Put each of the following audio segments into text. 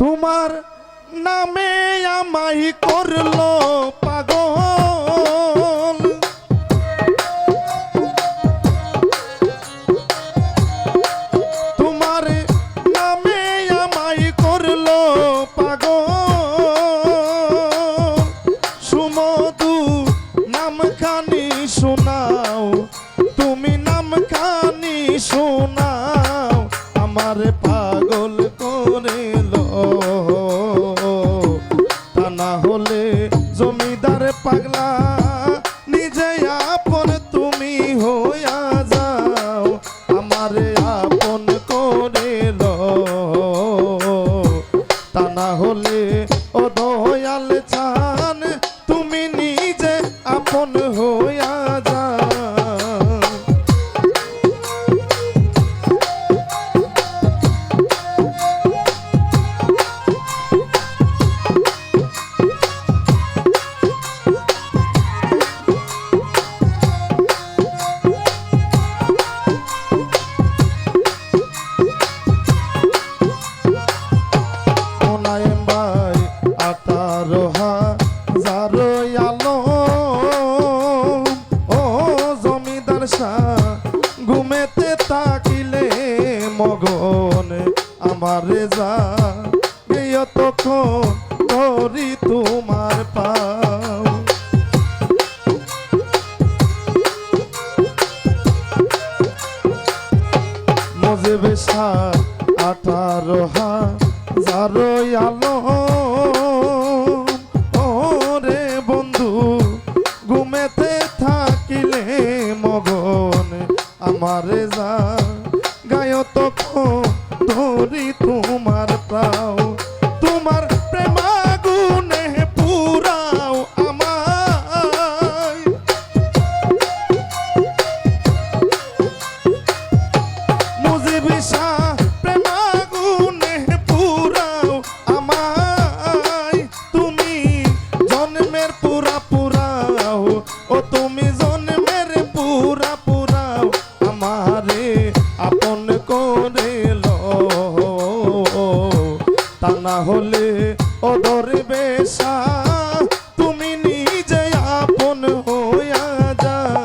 তোমার নামে আমায় করলো পাগল, তোমার নামে আমায় করলো পাগল। সুমধু নামখানি শোনাও, তুমি নামখানি শোনাও, আমার পাগল করিলো। তা না হলে জমিদার পাগলা নিজে আপন তুমি হইয়া যাও, আমারে আপন করিলো। তা না হলে ও দয়াল চান তুমি নিজে আপন হইয়া যাও। ঘুমেতে তাকিলে মগন আমারে যা গেয় তখন ধরি তোমার পাও। মজেবে 18,000 আলো ওরে বন্ধু ঘুমেতে থাকিলে মগন আমারে যা গায় তখন ধরি তোমার পাও। তোমার প্রেমাগুনে পুরাও আমায়, মুজিবি শাহ প্রেমাগুনে পুরাও আমায়। তুমি জন্মের পুরা পুরাও, ও তুমি জন্মের পুরা পুরাও, আমারে আপন করিলো। তা না হলে ও ধরবে তুমি নিজে আপন হইয়া যাও।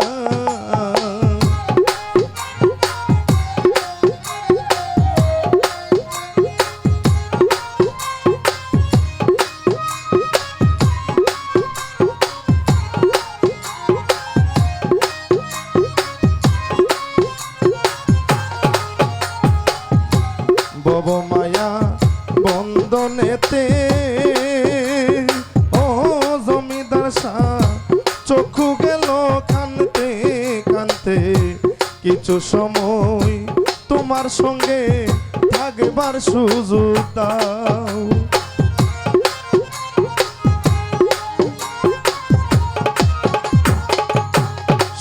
বব মায়া বন্ধনেতে ও জমিদার শাহ চক্ষু গেল কানতে কানতে। কিছু সময় তোমার সঙ্গে থাকবার সুযোগ দাও।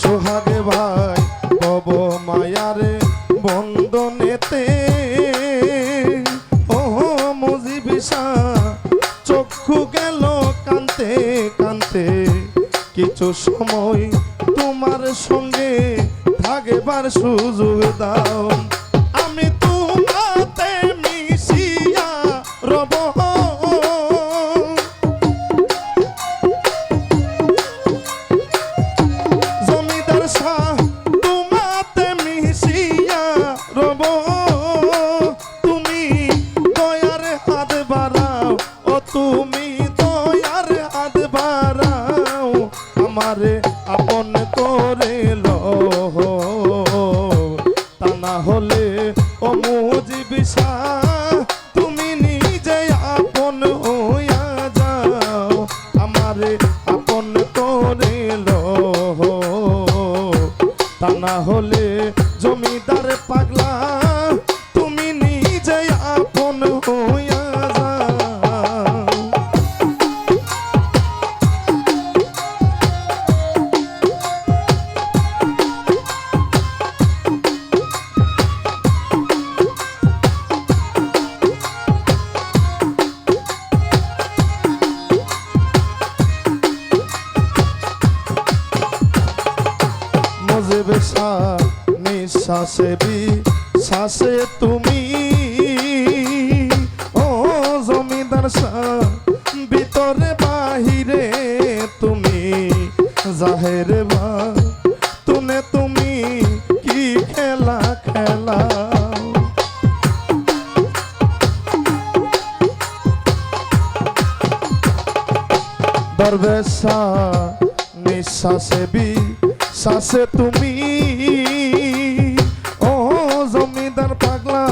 সোহাগে ভাই বব মায়ারে বন্ধনেতে ও মুজিবি শাহ চক্ষু গেল কানতে কানতে। কিছু সময় তোমার সঙ্গে থাকবার সুযোগ দাও। আমি তোমাতে মিশিয়া রব, জমিদার শাহ তোমাতে মিশিয়া রব। তুমি দয়ার হাত বাড়াও, ও তুমি দয়ার হাত বাড়াও, আমারে আপন করিলো। তা না হলে ও মুজিবি শাহ তুমি নিজে আপন হইয়া যাও, আমারে আপন করিলো। তা না হলে জমিদার পাগলা তুমি নিজে আপন হইয়া যাও। মজেবে শাহ নিঃশ্বাসে বিশ্বাসে তুমি ও জমি জমিদার শাহ ভিতরে বাহিরে তুমি জাহেরে বা তুনে তুমি কি খেলা খেলাও। দরবেশ শাহ নিঃশ্বাসে বিশ্বাসে তুমি ও জমিদার পাগলা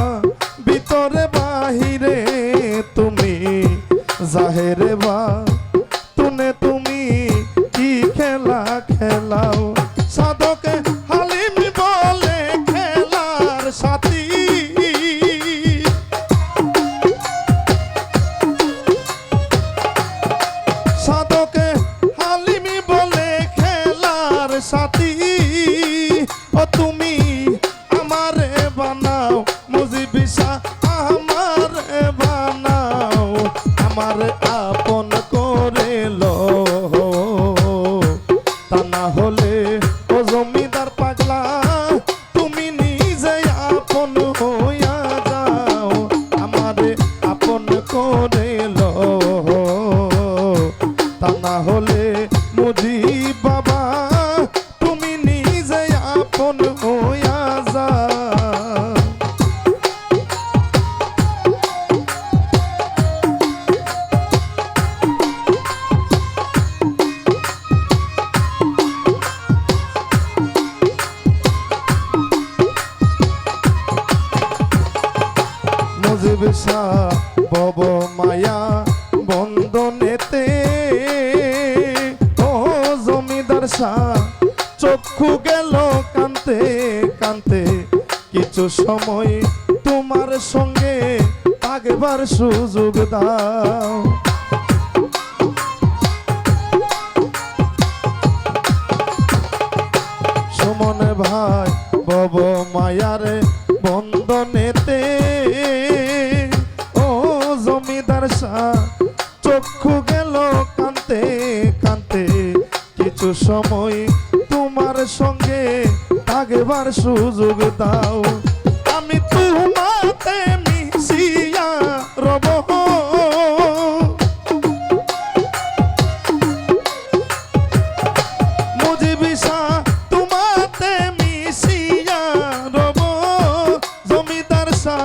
ভিতরে বাহিরে তুমি জাহেরে বা তুনে তুমি কি খেলা খেলাও। সাধকে হালিম বলে খেলার সাথী সাধকে হালিমি বলে খেলার সাথী ও তুমি আমারে বানাও মুজিবি শাহ আমারে বানাও আমারে আপন করে লো তা না হলে ও জমিদার পাগলা তুমি নিজে আপন হইয়া যাও আমারে আপন করে লো তা না হলে মুজিব বাবা তুমি নিজে আপন হইয়া যাও। মুজিব শাহ বব মায়া বন্দনেতে ও জমিদার শাহ চক্ষু গেল কান্তে কান্তে কিছু সময় তোমার সঙ্গে আগেবার সুযোগ দাও। সুমন ভাই বব মায়ারে বন্দনেতে ও জমিদার শাহ চক্ষু গেল কান্তে কান্তে কিছু সময় তোমার সঙ্গে আগেবার সুযোগ দাও। আমি তোমাতে মিশিয়া রব মুজিবি শাহ তোমাতে মিশিয়া রব জমিদার শাহ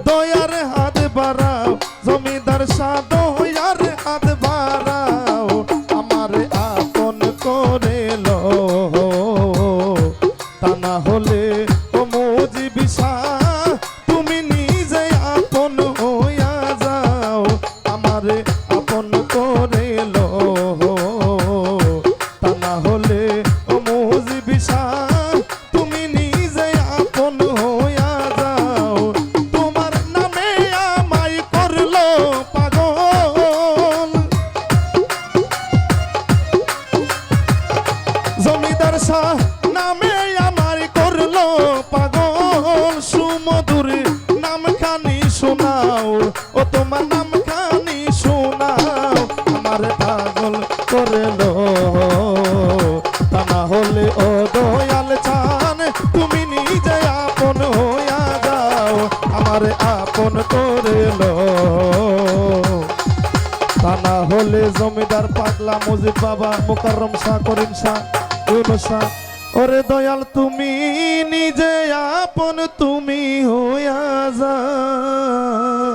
দয়ার হাত বাড়াও জমিদার শাহ দয়ার হাত বাড়াও আমারে আপন করে লো তা না হলে ও মুজিবি শাহ তুমি নিজে আপন হইয়া যাও আমারে আপন করে লো তা না হলে ও মুজিবি শাহ তুমি নিজে আপন হইয়া যাও তোমার নামে আমায় করলো পাগল জমিদার শাহ নামে আমার করলো পাগল সুমধুর নামখানি শোনাও ও তোমার নামখানি শোনাও আমার পাগল করলো তা না হলে ও দয়াল চান তুমি নিজে আপন হইয়া যাও আমার আপন করলো তা না হলে জমিদার পাগলা মুজিব বাবা মুকাররম শাহ করিম শাহ ইউনুস শাহ ওরে দয়াল তুমি নিজে আপন তুমি হইয়া যাও।